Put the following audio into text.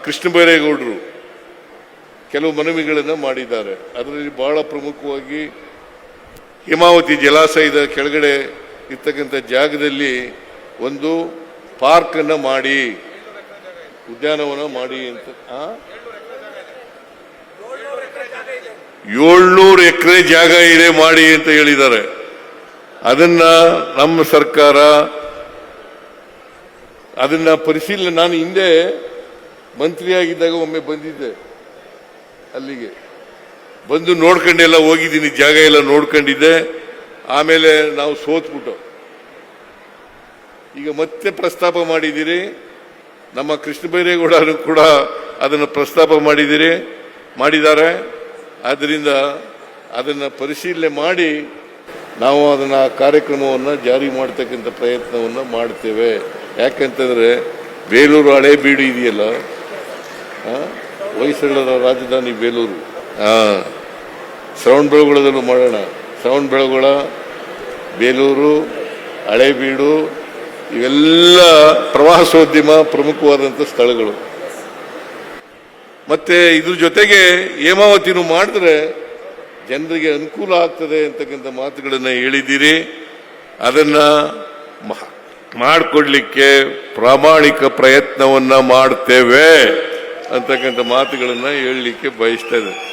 ಕೃಷ್ಣ ಬೈರೇಗೌಡರು ಕೆಲವು ಮನವಿಗಳನ್ನು ಮಾಡಿದ್ದಾರೆ. ಅದರಲ್ಲಿ ಬಹಳ ಪ್ರಮುಖವಾಗಿ ಹೇಮಾವತಿ ಜಲಾಶಯದ ಕೆಳಗಡೆ ಇರ್ತಕ್ಕಂಥ ಜಾಗದಲ್ಲಿ ಒಂದು ಪಾರ್ಕ್ ಅನ್ನು ಮಾಡಿ, ಉದ್ಯಾನವನ ಮಾಡಿ ಅಂತ 700 ಎಕರೆ ಜಾಗ ಇದೆ ಮಾಡಿ ಅಂತ ಹೇಳಿದ್ದಾರೆ. ಅದನ್ನ ನಮ್ಮ ಸರ್ಕಾರ ಅದನ್ನ ಪರಿಶೀಲನೆ, ನಾನು ಹಿಂದೆ ಮಂತ್ರಿಯಾಗಿದ್ದಾಗ ಒಮ್ಮೆ ಬಂದಿದ್ದೆ, ಅಲ್ಲಿಗೆ ಬಂದು ನೋಡ್ಕೊಂಡೆಲ್ಲ ಹೋಗಿದ್ದೀನಿ, ಜಾಗ ಎಲ್ಲ ನೋಡ್ಕೊಂಡಿದ್ದೆ. ಆಮೇಲೆ ನಾವು ಸೋತ್ಬಿಟ್ಟು ಈಗ ಮತ್ತೆ ಪ್ರಸ್ತಾಪ ಮಾಡಿದ್ದೀರಿ. ನಮ್ಮ ಕೃಷ್ಣ ಬೈರೇಗೌಡರು ಕೂಡ ಅದನ್ನು ಪ್ರಸ್ತಾಪ ಮಾಡಿದ್ದಾರೆ. ಆದ್ದರಿಂದ ಅದನ್ನು ಪರಿಶೀಲನೆ ಮಾಡಿ ನಾವು ಅದನ್ನ ಕಾರ್ಯಕ್ರಮವನ್ನು ಜಾರಿ ಮಾಡತಕ್ಕಂಥ ಪ್ರಯತ್ನವನ್ನು ಮಾಡ್ತೇವೆ. ಯಾಕಂತಂದ್ರೆ ಬೇಲೂರು ಹಳೇಬೀಡು ಇದೆಯಲ್ಲ, ಹೊಯ್ಸಳರ ರಾಜಧಾನಿ ಬೇಲೂರು, ಶ್ರವಣಬೆಳಗೊಳದಲ್ಲೂ ಮಾಡೋಣ. ಶ್ರವಣಬೆಳಗೊಳ, ಬೇಲೂರು, ಹಳೇಬೀಡು ಇವೆಲ್ಲ ಪ್ರವಾಸೋದ್ಯಮ ಪ್ರಮುಖವಾದಂಥ ಸ್ಥಳಗಳು. ಮತ್ತೆ ಇದ್ರ ಜೊತೆಗೆ ಹೇಮಾವತಿನೂ ಮಾಡಿದ್ರೆ ಜನರಿಗೆ ಅನುಕೂಲ ಆಗ್ತದೆ ಅಂತಕ್ಕಂಥ ಮಾತುಗಳನ್ನು ಹೇಳಿದ್ದೀರಿ. ಅದನ್ನ ಮಾಡಿಕೊಡ್ಲಿಕ್ಕೆ ಪ್ರಾಮಾಣಿಕ ಪ್ರಯತ್ನವನ್ನ ಮಾಡ್ತೇವೆ ಅಂತಕ್ಕಂಥ ಮಾತುಗಳನ್ನು ಹೇಳಲಿಕ್ಕೆ ಬಯಸ್ತಾ ಇದ್ದಾರೆ.